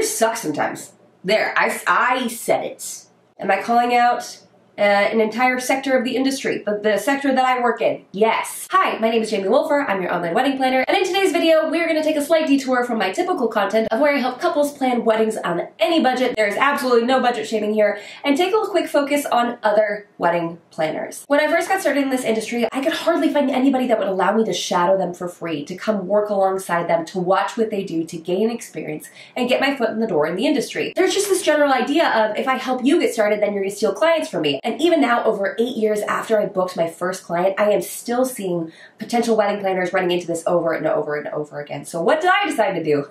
just suck sometimes. There, I said it. Am I calling out an entire sector of the industry, the sector that I work in? Yes. Hi, my name is Jamie Wolfer. I'm your online wedding planner. And in today's video, we're going to take a slight detour from my typical content of where I help couples plan weddings on any budget. There is absolutely no budget shaming here, and take a quick focus on other wedding planners. When I first got started in this industry, I could hardly find anybody that would allow me to shadow them for free, to come work alongside them, to watch what they do, to gain experience, and get my foot in the door in the industry. There's just this general idea of, if I help you get started, then you're going to steal clients from me. And even now, over 8 years after I booked my first client, I am still seeing potential wedding planners running into this over and over and over again. So what did I decide to do?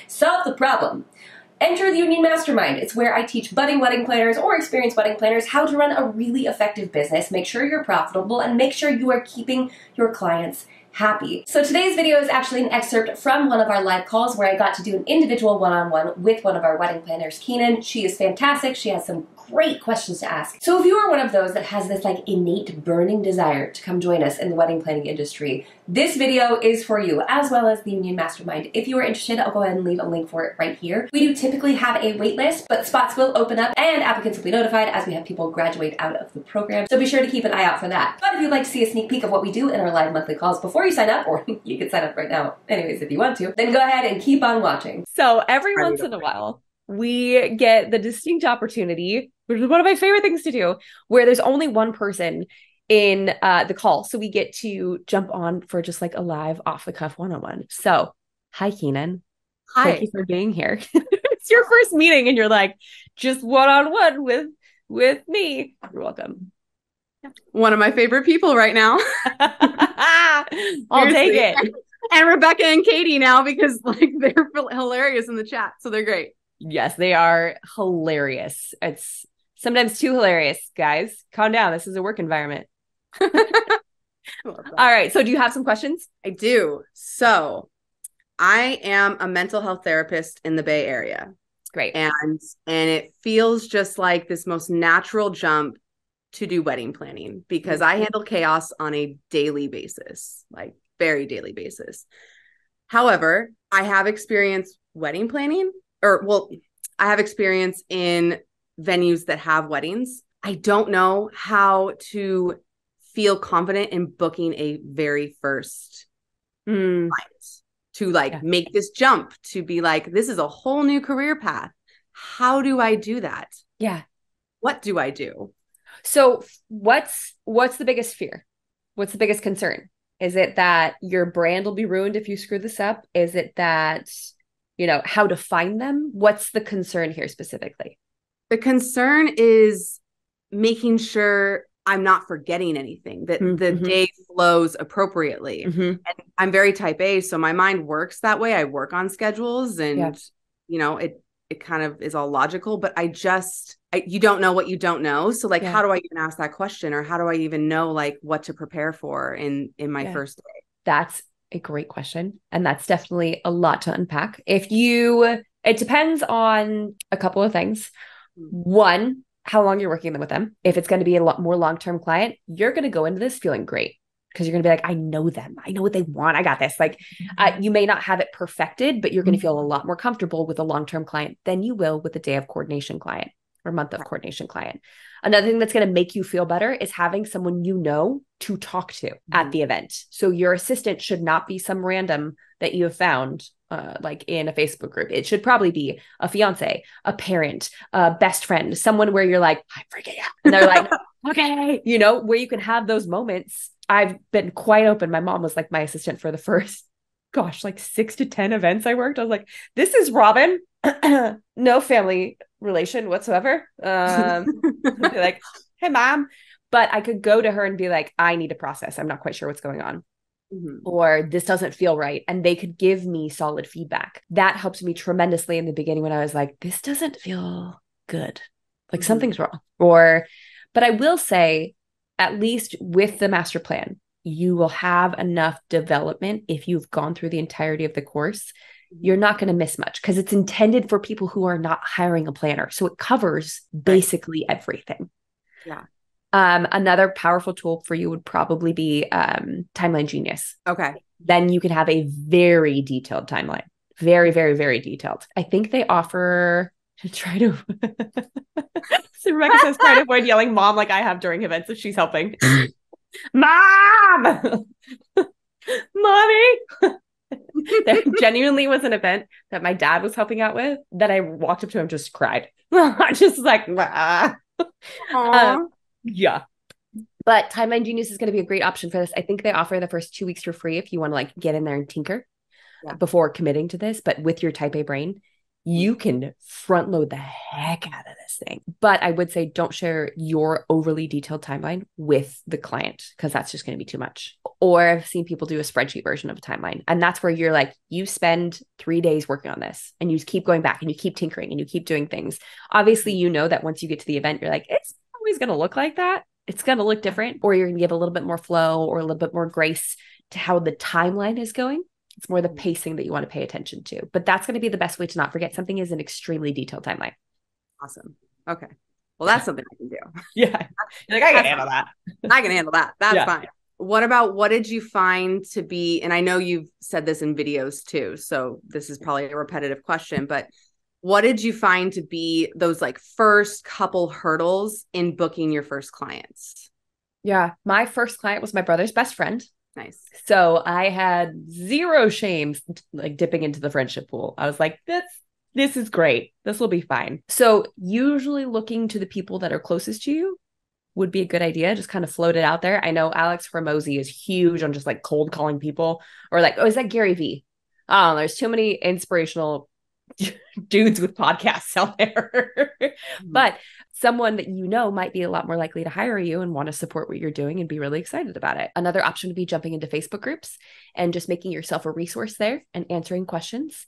Solve the problem. Enter the Union Mastermind. It's where I teach budding wedding planners or experienced wedding planners how to run a really effective business, make sure you're profitable, and make sure you are keeping your clients happy. So today's video is actually an excerpt from one of our live calls where I got to do an individual one-on-one with one of our wedding planners, Keenan. She is fantastic. She has some great questions to ask. So if you are one of those that has this like innate burning desire to come join us in the wedding planning industry, this video is for you, as well as the Union Mastermind. If you are interested, I'll go ahead and leave a link for it right here. We do typically have a wait list, but spots will open up and applicants will be notified as we have people graduate out of the program. So be sure to keep an eye out for that. But if you'd like to see a sneak peek of what we do in our live monthly calls before you sign up, or you can sign up right now anyways if you want to, then go ahead and keep on watching. So every once in a while, we get the distinct opportunity, which is one of my favorite things to do, where there's only one person in the call. So we get to jump on for just like a live off-the-cuff one-on-one. So, hi, Keenan. Hi. Thank you for being here. It's your first meeting and you're like, just one-on-one with me. You're welcome. One of my favorite people right now. I'll take it. And Rebecca and Katie now, because like they're hilarious in the chat. So they're great. Yes, they are hilarious. It's sometimes too hilarious, guys. Calm down. This is a work environment. All right. So do you have some questions? I do. So I am a mental health therapist in the Bay Area. Great. And it feels just like this most natural jump to do wedding planning, because I handle chaos on a daily basis, like very daily basis. However, I have experience wedding planning, I have experience in venues that have weddings. I don't know how to feel confident in booking a very first client, to make this jump, to be like, this is a whole new career path. How do I do that? Yeah. What do I do? So what's the biggest fear? What's the biggest concern? Is it that your brand will be ruined if you screw this up? Is it that, how to find them? What's the concern here specifically? The concern is making sure I'm not forgetting anything, that the day flows appropriately. And I'm very type A, so my mind works that way. I work on schedules and, it kind of is all logical, but you don't know what you don't know. So how do I even ask that question, or how do I even know like what to prepare for in my first day? That's a great question. And that's definitely a lot to unpack. It depends on a couple of things. One, how long you're working with them. If it's going to be a lot more long-term client, you're going to go into this feeling great, because you're going to be like, I know them. I know what they want. I got this. You may not have it perfected, but you're going to feel a lot more comfortable with a long-term client than you will with a day of coordination client or month of coordination client. Another thing that's going to make you feel better is having someone to talk to at the event. So your assistant should not be some random that you have found in a Facebook group. It should probably be a fiance, a parent, a best friend, someone where you're like, I forget. And they're like, okay, where you can have those moments. I've been quite open. My mom was like my assistant for the first, 6 to 10 events I worked. I was like, this is Robin. No family relation whatsoever. Be like, hey, mom. But I could go to her and be like, I need to process. I'm not quite sure what's going on. Or this doesn't feel right. And they could give me solid feedback. That helped me tremendously in the beginning when I was like, this doesn't feel good. Like something's wrong. But I will say, at least with the master plan, you will have enough development. If you've gone through the entirety of the course, you're not going to miss much, because it's intended for people who are not hiring a planner. So it covers basically everything. Yeah. Another powerful tool for you would probably be Timeline Genius. Okay. Then you can have a very detailed timeline. Very, very, very detailed. I think they offer to try to so Rebecca says try to avoid yelling mom like I have during events if she's helping. Mom! Mommy! There genuinely was an event that my dad was helping out with that I walked up to him and just cried. I just like, yeah. But Timeline Genius is going to be a great option for this. I think they offer the first 2 weeks for free if you want to like get in there and tinker before committing to this. But with your type A brain, you can front load the heck out of this thing. But I would say don't share your overly detailed timeline with the client because that's just going to be too much. Or I've seen people do a spreadsheet version of a timeline. And that's where you're like, you spend 3 days working on this and you keep going back and you keep tinkering and you keep doing things. Obviously, you know that once you get to the event, you're like, it's always going to look like that. It's going to look different, or you're going to give a little bit more flow or a little bit more grace to how the timeline is going. It's more the pacing that you want to pay attention to. But that's going to be the best way to not forget something is an extremely detailed timeline. Awesome. Okay. Well, that's something I can do. Yeah. You're like, I can handle that. I can handle that. That's fine. What did you find to be, and I know you've said this in videos too, so this is probably a repetitive question, but what did you find to be those like first couple hurdles in booking your first clients? Yeah. My first client was my brother's best friend. Nice. So I had zero shame like dipping into the friendship pool. I was like, this is great. This will be fine. So usually looking to the people that are closest to you would be a good idea. Just kind of float it out there. I know Alex Hormozy is huge on just like cold calling people or like, oh, is that Gary Vee? Oh, there's too many inspirational dudes with podcasts out there. But someone that you know might be a lot more likely to hire you and want to support what you're doing and be really excited about it. Another option would be jumping into Facebook groups and just making yourself a resource there and answering questions.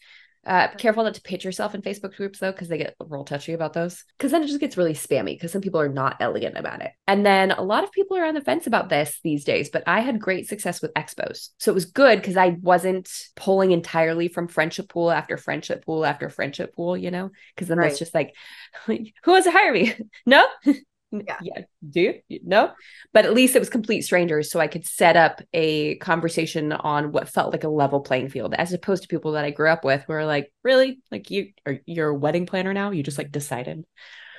Careful not to pitch yourself in Facebook groups though, because they get real touchy about those. Because then it just gets really spammy because some people are not elegant about it. And then a lot of people are on the fence about this these days, but I had great success with Expos. So it was good because I wasn't pulling entirely from friendship pool after friendship pool after friendship pool, you know, because then that's just like, who wants to hire me? No? Yeah. Do you? No, but at least it was complete strangers. So I could set up a conversation on what felt like a level playing field, as opposed to people that I grew up with who are like, really? Like you're a wedding planner now? You just like decided.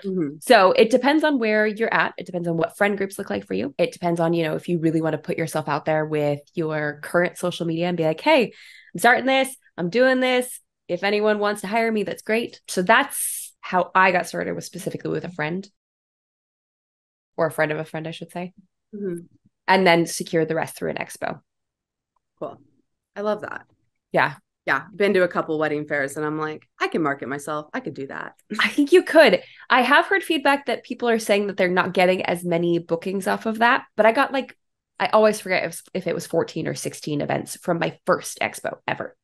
Mm-hmm. So it depends on where you're at. It depends on what friend groups look like for you. It depends on, you know, if you really want to put yourself out there with your current social media and be like, hey, I'm starting this, I'm doing this. If anyone wants to hire me, that's great. So that's how I got started, was specifically with a friend. Or a friend of a friend, I should say. Mm-hmm. And then secure the rest through an expo. Cool. I love that. Yeah. Yeah. Been to a couple wedding fairs and I'm like, I can market myself. I could do that. I think you could. I have heard feedback that people are saying that they're not getting as many bookings off of that. But I got like, I always forget if it was 14 or 16 events from my first expo ever.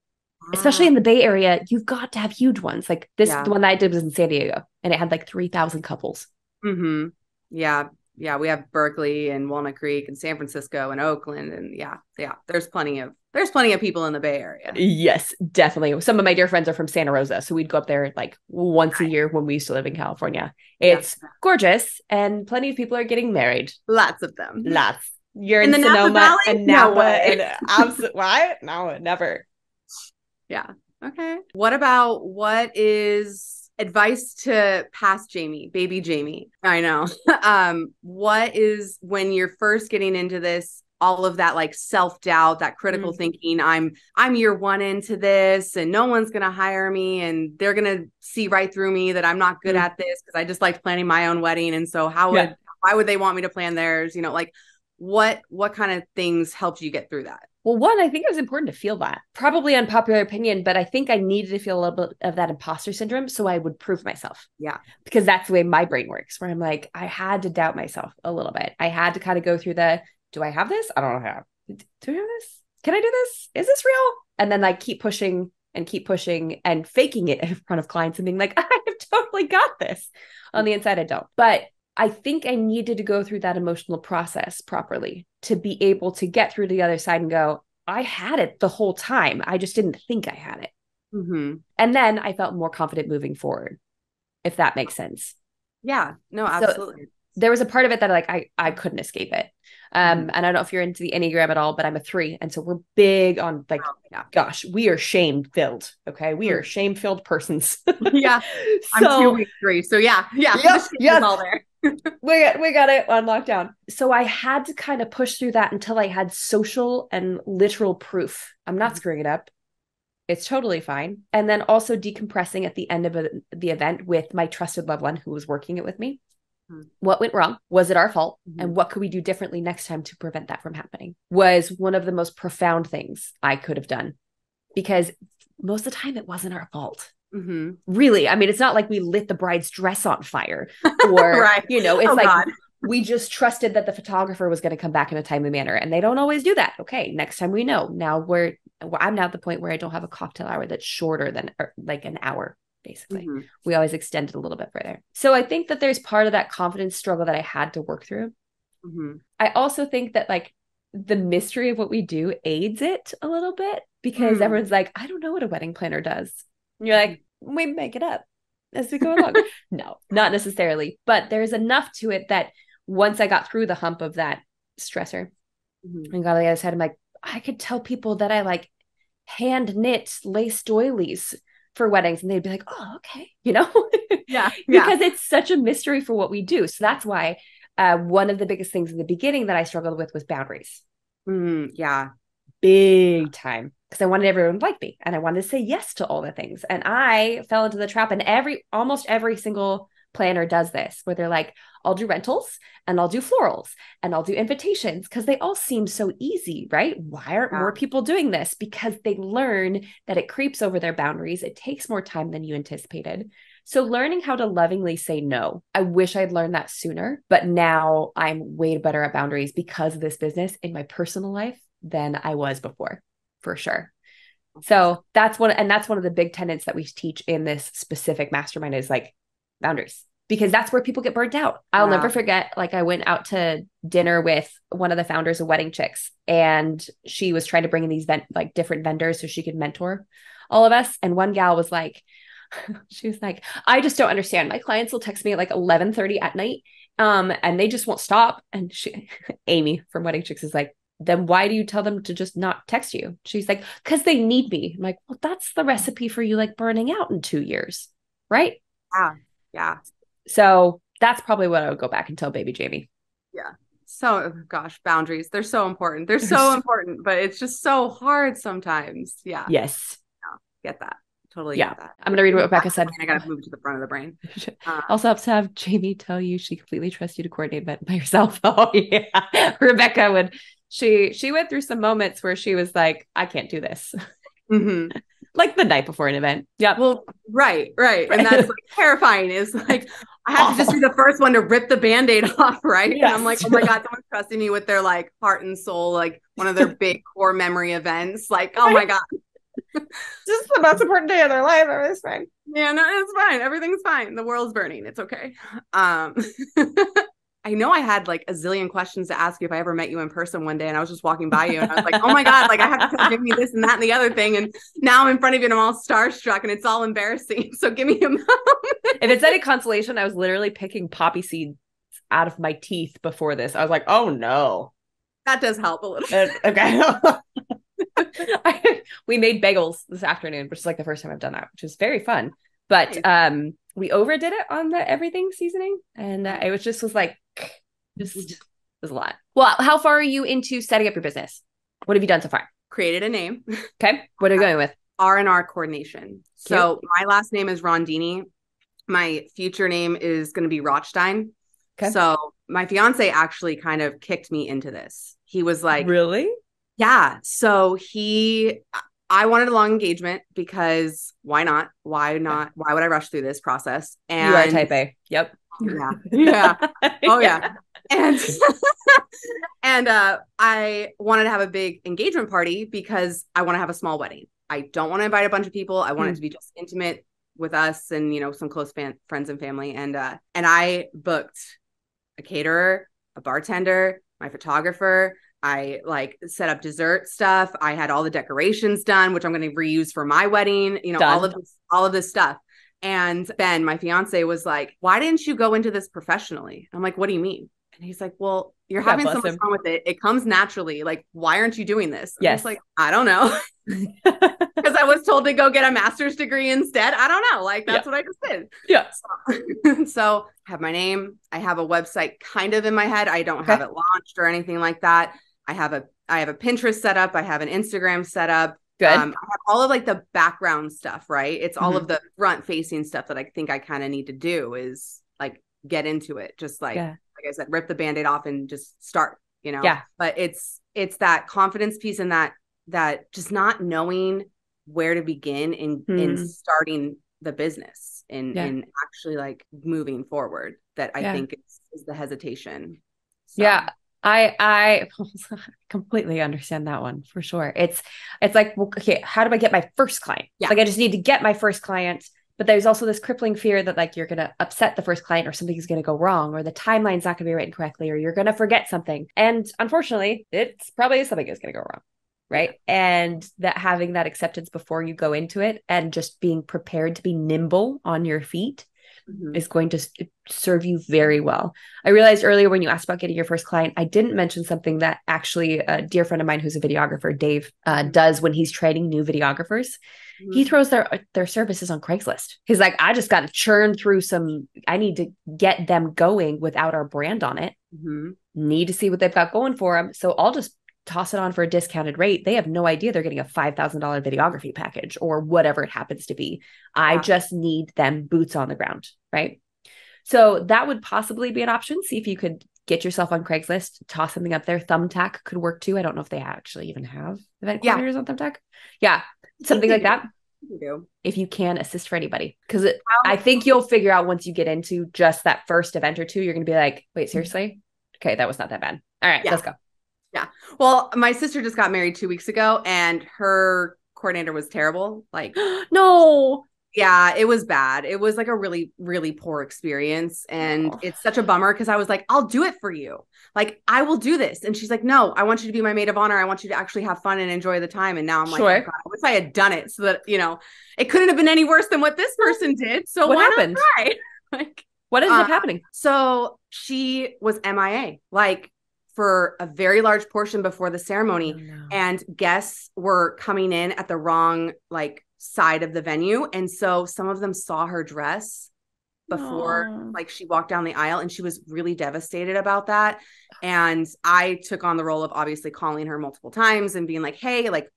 Especially in the Bay Area, you've got to have huge ones. Like this, the one that I did was in San Diego and it had like 3,000 couples. Mm-hmm. Yeah. Yeah, we have Berkeley and Walnut Creek and San Francisco and Oakland, and yeah, there's plenty of people in the Bay Area. Yes, definitely. Some of my dear friends are from Santa Rosa, so we'd go up there like once a year when we used to live in California. It's gorgeous, and plenty of people are getting married. Lots of them. Lots. You're in the Sonoma Napa and Napa and absolutely what? No, never. Yeah. Okay. What is advice to past Jamie, baby Jamie? I know. What is, when you're first getting into this, all of that like self-doubt, that critical thinking, I'm year one into this and no one's going to hire me and they're going to see right through me that I'm not good at this because I just liked planning my own wedding. And so why would they want me to plan theirs? You know, like what kind of things helped you get through that? Well, one, I think it was important to feel that. Probably unpopular opinion, but I think I needed to feel a little bit of that imposter syndrome so I would prove myself. Yeah. Because that's the way my brain works, where I'm like, I had to doubt myself a little bit. I had to kind of go through do I have this? I don't know. Do I have this? Can I do this? Is this real? And then like keep pushing and faking it in front of clients and being like, I have totally got this. On the inside, I don't. But I think I needed to go through that emotional process properly to be able to get through to the other side and go, I had it the whole time. I just didn't think I had it. Mm-hmm. And then I felt more confident moving forward, if that makes sense. Yeah, no, absolutely. there was a part of it that I couldn't escape it. And I don't know if you're into the Enneagram at all, but I'm a 3. And so we're big on like, gosh, we are shame filled. Okay. We are shame filled persons. Yeah. I'm 2 weeks 3. So yeah. Yes. All there. we got it on lockdown. So I had to kind of push through that until I had social and literal proof. I'm not screwing it up. It's totally fine. And then also decompressing at the end of the event with my trusted loved one who was working it with me. What went wrong? Was it our fault? And what could we do differently next time to prevent that from happening? Was one of the most profound things I could have done, because most of the time it wasn't our fault. Really. I mean, it's not like we lit the bride's dress on fire or, it's we just trusted that the photographer was going to come back in a timely manner, and they don't always do that. Okay. Next time we know. Now I'm now at the point where I don't have a cocktail hour that's shorter than like an hour. Basically, we always extend it a little bit further. So I think that there's part of that confidence struggle that I had to work through. I also think that like the mystery of what we do aids it a little bit, because everyone's like, I don't know what a wedding planner does. And you're like, we make it up as we go along. No, not necessarily, but there's enough to it that once I got through the hump of that stressor and got on the other side, I'm like, I could tell people that I like hand knit lace doilies for weddings, and they'd be like, oh, okay, because it's such a mystery for what we do. So that's why one of the biggest things in the beginning that I struggled with was boundaries. Big time, because I wanted everyone to like me and I wanted to say yes to all the things. And I fell into the trap, and almost every single planner does this, where they're like, I'll do rentals and I'll do florals and I'll do invitations, because they all seem so easy, right? Why aren't more people doing this? Because they learn that it creeps over their boundaries. It takes more time than you anticipated. So learning how to lovingly say no, I wish I'd learned that sooner, but now I'm way better at boundaries because of this business in my personal life than I was before, for sure. So that's one of the big tenets that we teach in this specific mastermind is like boundaries, because that's where people get burnt out. I'll never forget, like I went out to dinner with one of the founders of Wedding Chicks, and she was trying to bring in these different vendors so she could mentor all of us. And one gal was like, she was like, I just don't understand. My clients will text me at like 11:30 at night. And they just won't stop. And Amy from Wedding Chicks is like, then why do you tell them to just not text you? She's like, because they need me. I'm like, well, that's the recipe for you like burning out in 2 years. Right. Yeah. So that's probably what I would go back and tell baby Jamie. Yeah. So gosh, boundaries. They're so important. They're so important, but it's just so hard sometimes. Yeah. Yes. Get that. Totally get that. I'm going to read what Rebecca said. I got to move it to the front of the brain. Also have to have Jamie tell you she completely trusts you to coordinate event by yourself. Oh yeah. Rebecca she went through some moments where she was like, I can't do this. Like the night before an event. Yeah. Well, right. And that's like terrifying. Is like, I have to just be the first one to rip the Band-Aid off. Right. Yes. And I'm like, oh my God, someone's trusting me with their like heart and soul, like one of their big core memory events. Like, oh my God. Just the most important day of their life. It's fine. Yeah, no, it's fine. Everything's fine. The world's burning. It's okay. I know I had like a zillion questions to ask you if I ever met you in person one day, and I was just walking by you and I was like, oh my God, like I have to tell Jimmy this and that and the other thing. And now I'm in front of you and I'm all starstruck and it's all embarrassing. So give me a moment. If it's any consolation, I was literally picking poppy seeds out of my teeth before this. I was like, oh no. That does help a little bit. Okay. We made bagels this afternoon, which is like the first time I've done that, which is very fun. But we overdid it on the everything seasoning, and it was like it was a lot. Well, how far are you into setting up your business? What have you done so far? Created a name. Okay, what are you going with? R&R coordination. Cute. So my last name is Rondini. My future name is going to be Rothstein. Okay. So my fiance actually kind of kicked me into this. He was like, really? Yeah. So I wanted a long engagement because why not? Why not? Why would I rush through this process? And you are type A. Yep. Yeah. Oh yeah. And I wanted to have a big engagement party because I want to have a small wedding. I don't want to invite a bunch of people. I want it to be just intimate with us and, some close friends and family. And I booked a caterer, a bartender, my photographer. I like set up dessert stuff. I had all the decorations done, which I'm going to reuse for my wedding, all of this stuff. And Ben, my fiance, was like, why didn't you go into this professionally? I'm like, what do you mean? And he's like, well, you're having so much fun with it. It comes naturally. Like, why aren't you doing this? And I was like, I don't know. Because I was told to go get a master's degree instead. I don't know. Like, that's what I just did. Yeah. So I have my name. I have a website kind of in my head. I don't have it launched or anything like that. I have a Pinterest set up. I have an Instagram set up. Good. I have all of like the background stuff, right? It's all of the front facing stuff that I think I kind of need to do is like get into it. Just like I said, rip the Band-Aid off and just start, you know? Yeah. But it's that confidence piece and that just not knowing where to begin in starting the business and actually like moving forward that I think is the hesitation. So. Yeah. I completely understand that one for sure. It's like, well, okay, how do I get my first client? Yeah. Like I just need to get my first client, but there's also this crippling fear that like you're going to upset the first client or something's going to go wrong or the timeline's not going to be written correctly or you're going to forget something. And unfortunately, it's probably something is going to go wrong. Right. And that having that acceptance before you go into it and just being prepared to be nimble on your feet is going to serve you very well. I realized earlier when you asked about getting your first client, I didn't mention something that actually a dear friend of mine who's a videographer, Dave, does when he's training new videographers. He throws their services on Craigslist. He's like, I just got to churn through I need to get them going without our brand on it. Need to see what they've got going for them. So I'll just toss it on for a discounted rate. They have no idea they're getting a $5,000 videography package or whatever it happens to be. I just need them boots on the ground. Right. So that would possibly be an option. See if you could get yourself on Craigslist, toss something up there. Thumbtack could work too. I don't know if they actually even have event coordinators on Thumbtack. Yeah. Something like that. If you can assist for anybody. Because I think you'll figure out once you get into just that first event or two, you're going to be like, wait, seriously? Okay. That was not that bad. All right, let's go. Yeah. Well, my sister just got married 2 weeks ago and her coordinator was terrible. Like, no. Yeah, it was bad. It was like a really, really poor experience. And it's such a bummer because I was like, I'll do it for you. Like, I will do this. And she's like, no, I want you to be my maid of honor. I want you to actually have fun and enjoy the time. And now I'm like, oh God, I wish I had done it so that, you know, it couldn't have been any worse than what this person did. So what why happened? Not try? Like, what ended up happening? So she was MIA. Like, for a very large portion before the ceremony. And guests were coming in at the wrong like side of the venue. And so some of them saw her dress before like she walked down the aisle and she was really devastated about that. And I took on the role of obviously calling her multiple times and being like, hey, like,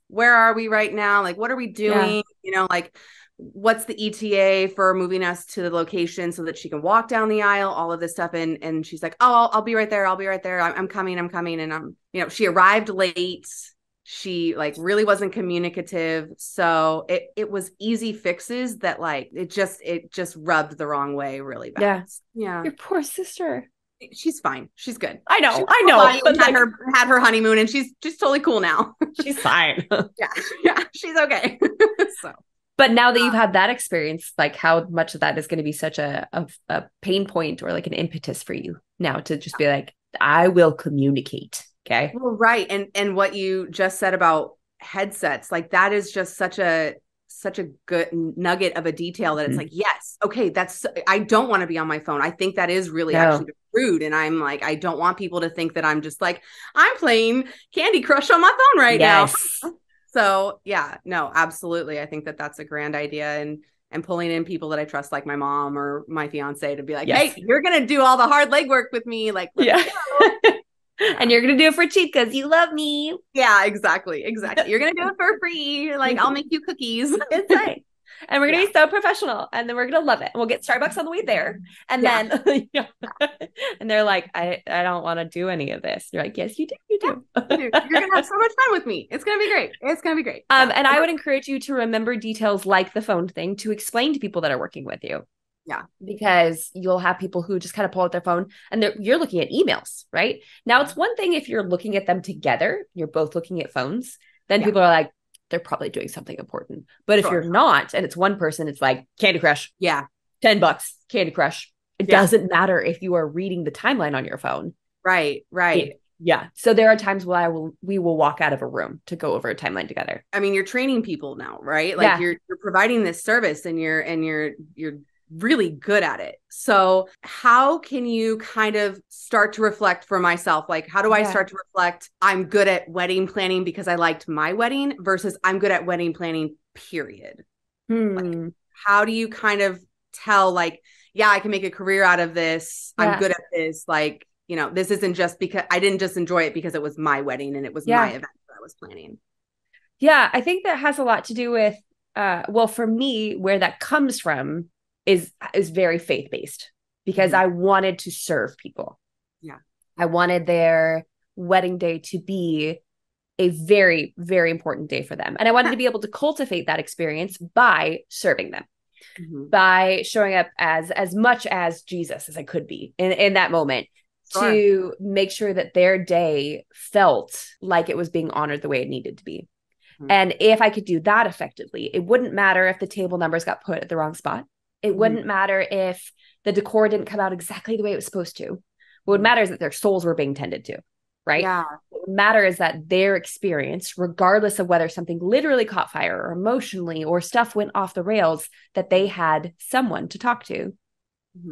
where are we right now? Like, what are we doing? You know, like, what's the ETA for moving us to the location so that she can walk down the aisle, all of this stuff. And she's like, oh, I'll be right there. I'll be right there. I'm coming. And you know, she arrived late. She like really wasn't communicative. So it was easy fixes that like, it just rubbed the wrong way really bad. Yeah. Your poor sister. She's fine. She's good. I know. But had her honeymoon and she's just totally cool now. She's fine. Yeah. She's okay. So. But now that you've had that experience, like how much of that is going to be such a pain point or like an impetus for you now to just be like, I will communicate. Okay. Well, right. And what you just said about headsets, like that is just such a good nugget of a detail that it's like, yes, okay, I don't want to be on my phone. I think that is really actually rude. And I'm like, I don't want people to think that I'm just like, I'm playing Candy Crush on my phone right now. So yeah, no, absolutely. I think that that's a grand idea and pulling in people that I trust, like my mom or my fiance to be like, hey, you're going to do all the hard legwork with me. Like, and you're going to do it for cheap because you love me. Yeah, exactly. You're going to do it for free. Like I'll make you cookies. It's right. And we're going to be so professional and then we're going to love it. And we'll get Starbucks on the way there. And then, and they're like, I don't want to do any of this. You're like, yes, you do. You do. You're going to have so much fun with me. It's going to be great. And I would encourage you to remember details like the phone thing to explain to people that are working with you. Yeah. Because you'll have people who just kind of pull out their phone and you're looking at emails, right? Now it's one thing if you're looking at them together, you're both looking at phones, then people are like, they're probably doing something important. But if you're not, and it's one person, it's like Candy Crush. Yeah. $10, Candy Crush. It doesn't matter if you are reading the timeline on your phone. Right. Yeah. So there are times where we will walk out of a room to go over a timeline together. I mean, you're training people now, right? Like you're providing this service and you're really good at it. So how can you kind of start to reflect for myself? Like, how do I start to reflect? I'm good at wedding planning because I liked my wedding versus I'm good at wedding planning, period. Like, how do you kind of tell like, yeah, I can make a career out of this. I'm good at this. Like, you know, this isn't just because I didn't just enjoy it because it was my wedding and it was my event that I was planning. Yeah, I think that has a lot to do with, well, for me, where that comes from is very faith-based because I wanted to serve people. Yeah. I wanted their wedding day to be a very, very important day for them. And I wanted to be able to cultivate that experience by serving them, by showing up as much as Jesus as I could be in that moment. Sure. To make sure that their day felt like it was being honored the way it needed to be. And if I could do that effectively, it wouldn't matter if the table numbers got put at the wrong spot. It wouldn't matter if the decor didn't come out exactly the way it was supposed to. What would matter is that their souls were being tended to, right? Yeah. What would matter is that their experience, regardless of whether something literally caught fire or emotionally or stuff went off the rails, that they had someone to talk to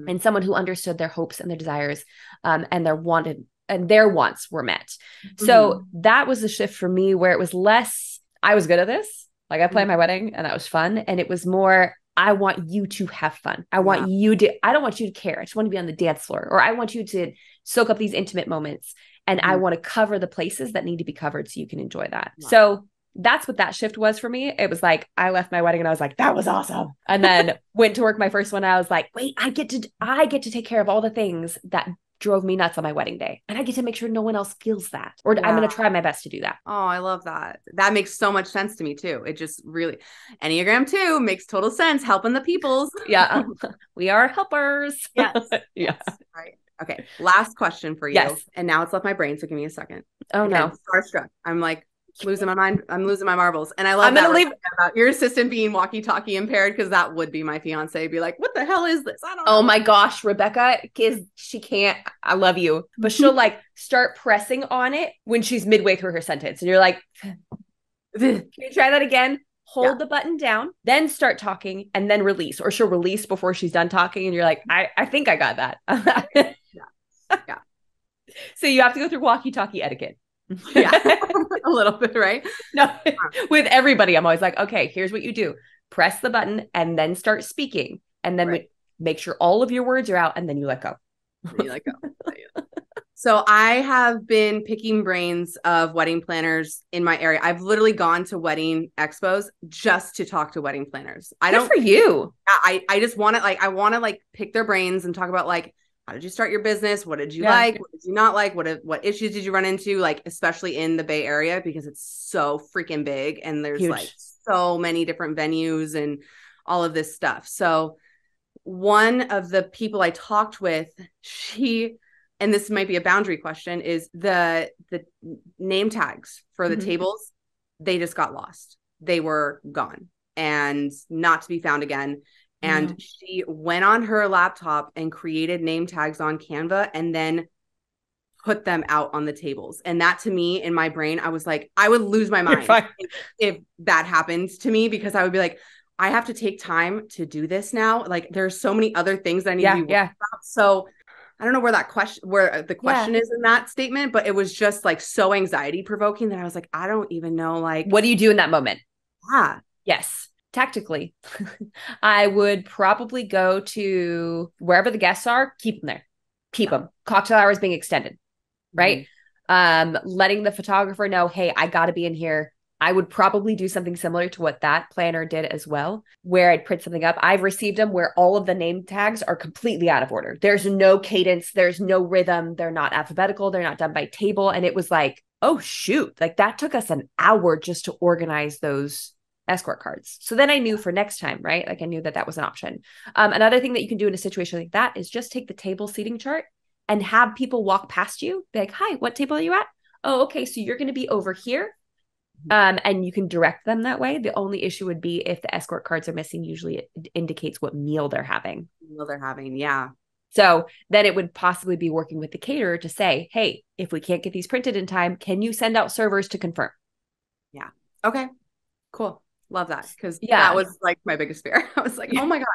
and someone who understood their hopes and their desires and their wants were met. So that was the shift for me where it was less, I was good at this. Like I planned my wedding and that was fun. And it was more, I want you to have fun. I don't want you to care. I just want to be on the dance floor, or I want you to soak up these intimate moments. And I want to cover the places that need to be covered so you can enjoy that. Yeah. So that's what that shift was for me. It was like, I left my wedding and I was like, that was awesome. And then went to work my first one. I was like, wait, I get to take care of all the things that drove me nuts on my wedding day. And I get to make sure no one else feels that, or I'm going to try my best to do that. Oh, I love that. That makes so much sense to me too. It just really, Enneagram 2 makes total sense. Helping the peoples. Yeah. We are helpers. Yes. Yes. Right. Okay. Last question for you. Yes. And now it's left my brain. So give me a second. Oh no. Starstruck. I'm like losing my mind. I'm losing my marbles. And I love I'm going to leave about your assistant being walkie-talkie impaired, because that would be my fiance. Be like, what the hell is this? I don't know. Oh my gosh. Rebecca she can't, I love you, but she'll like start pressing on it when she's midway through her sentence. And you're like, can you try that again? Hold the button down, then start talking and then release, or she'll release before she's done talking. And you're like, I think I got that. Yeah. So you have to go through walkie-talkie etiquette. Yeah. A little bit, right? No, with everybody, I'm always like, okay, here's what you do. Press the button and then start speaking. And then make sure all of your words are out and then you let go. So I have been picking brains of wedding planners in my area. I've literally gone to wedding expos just to talk to wedding planners. Good for you. I just want to like pick their brains and talk about like, how did you start your business? What did you like? What did you not like? What issues did you run into? Like, especially in the Bay Area, because it's so freaking big and there's like so many different venues and all of this stuff. So one of the people I talked with, and this might be a boundary question, is the name tags for the tables, they just got lost. They were gone and not to be found again. And she went on her laptop and created name tags on Canva and then put them out on the tables. And that, to me, in my brain, I was like, I would lose my mind if that happened to me, because I would be like, I have to take time to do this now. Like, there's so many other things that I need to be worried about. So I don't know where the question is in that statement, but it was just like so anxiety provoking that I was like, I don't even know. Like, what do you do in that moment? Yeah. Yes. Tactically, I would probably go to wherever the guests are, keep them there, keep them. Cocktail hours being extended, right? Letting the photographer know, hey, I got to be in here. I would probably do something similar to what that planner did as well, where I'd print something up. I've received them where all of the name tags are completely out of order. There's no cadence. There's no rhythm. They're not alphabetical. They're not done by table. And it was like, oh, shoot. Like that took us an hour just to organize those escort cards. So then I knew for next time, right? Like I knew that was an option. Another thing that you can do in a situation like that is just take the table seating chart and have people walk past you. Be like, hi, what table are you at? Oh, okay. So you're going to be over here. And you can direct them that way. The only issue would be if the escort cards are missing. Usually it indicates what meal they're having. Yeah. So then it would possibly be working with the caterer to say, hey, if we can't get these printed in time, can you send out servers to confirm? Yeah. Okay. Cool. Love that. Because Yeah. that was like my biggest fear. I was like, oh my gosh.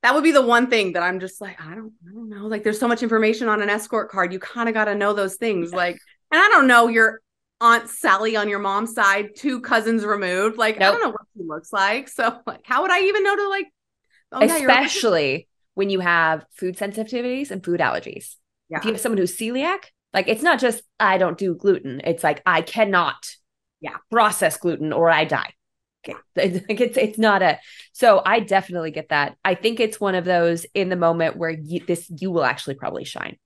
That would be the one thing that I'm just like, I don't know. Like there's so much information on an escort card. You kind of got to know those things. Like, and I don't know your Aunt Sally on your mom's side, 2 cousins removed. Like, I don't know what she looks like. So like, how would I even know to like, oh yeah, especially when you have food sensitivities and food allergies. Yeah. If you have someone who's celiac, like it's not just, I don't do gluten. It's like, I cannot process gluten or I die. Okay. It's not so I definitely get that. I think it's one of those in the moment where you will actually probably shine.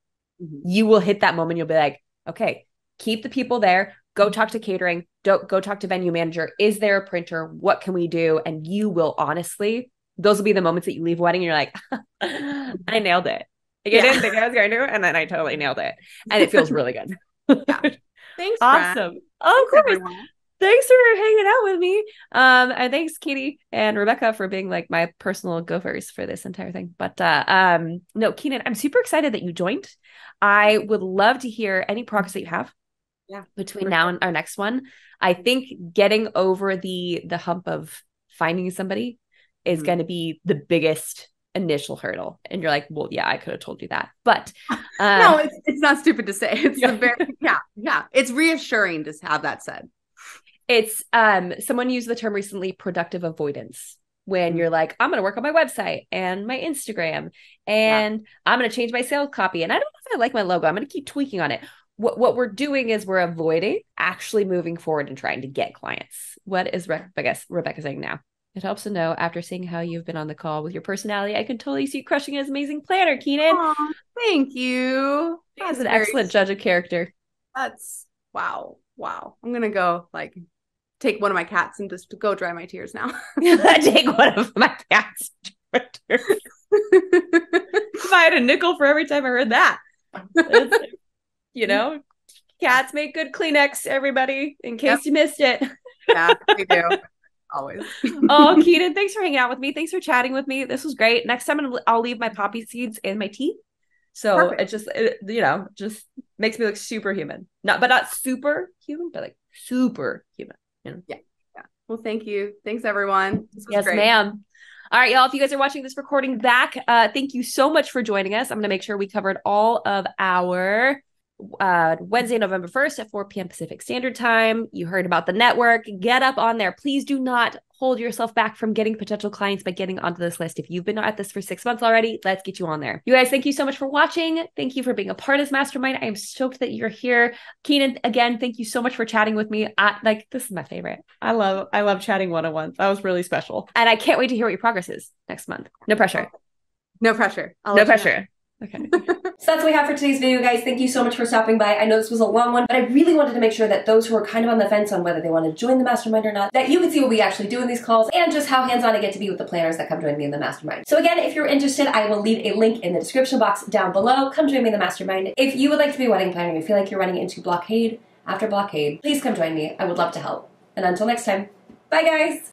Mm-hmm. You will hit that moment. You'll be like, okay, keep the people there, go talk to catering, go talk to venue manager. Is there a printer? What can we do? And you will honestly, those will be the moments that you leave a wedding and you're like, I nailed it. Like, I didn't think I was going to, and then I totally nailed it. And it feels really good. Thanks, awesome. Oh, of course. Everyone. Thanks for hanging out with me. And thanks, Katie and Rebecca, for being like my personal gophers for this entire thing. But no, Keenan, I'm super excited that you joined. I would love to hear any progress that you have between now and our next one. I think getting over the hump of finding somebody is going to be the biggest initial hurdle. And you're like, well, yeah, I could have told you that. But no, it's not stupid to say. It's it's reassuring to have that said. It's someone used the term recently, productive avoidance, when you're like, I'm going to work on my website and my Instagram and I'm going to change my sales copy. And I don't know if I like my logo. I'm going to keep tweaking on it. What we're doing is we're avoiding actually moving forward and trying to get clients. What is Rebecca saying now? It helps to know after seeing how you've been on the call with your personality, I can totally see you crushing as an amazing planner, Keenan. Aww, thank you. That's an excellent judge of character. That's wow. I'm going to go like take one of my cats and just go dry my tears now. Take one of my cats. If I had a nickel for every time I heard that. You know, cats make good Kleenex, everybody, in case you missed it. Yeah, they do. Always. Oh, Keenan, thanks for hanging out with me. Thanks for chatting with me. This was great. Next time I'll leave my poppy seeds in my tea. So perfect. It just makes me look superhuman. Not superhuman, but like superhuman. You know? Yeah. Well, thank you. Thanks, everyone. Yes, great. Ma'am. All right, y'all. If you guys are watching this recording back, thank you so much for joining us. I'm going to make sure we covered all of our Wednesday, November 1st at 4 p.m. Pacific Standard Time. You heard about the network. Get up on there. Please do not hold yourself back from getting potential clients by getting onto this list. If you've been at this for 6 months already, let's get you on there. You guys, thank you so much for watching. Thank you for being a part of this mastermind. I am stoked that you're here. Keenan, again, thank you so much for chatting with me. This is my favorite. I love chatting one-on-ones. That was really special. And I can't wait to hear what your progress is next month. No pressure. No pressure. No pressure. Okay. So that's what we have for today's video, guys. Thank you so much for stopping by. I know this was a long one, but I really wanted to make sure that those who are kind of on the fence on whether they want to join the mastermind or not, that you could see what we actually do in these calls and just how hands-on I get to be with the planners that come join me in the mastermind. So again, if you're interested, I will leave a link in the description box down below. Come join me in the mastermind. If you would like to be a wedding planner and you feel like you're running into blockade after blockade, please come join me. I would love to help. And until next time, bye guys!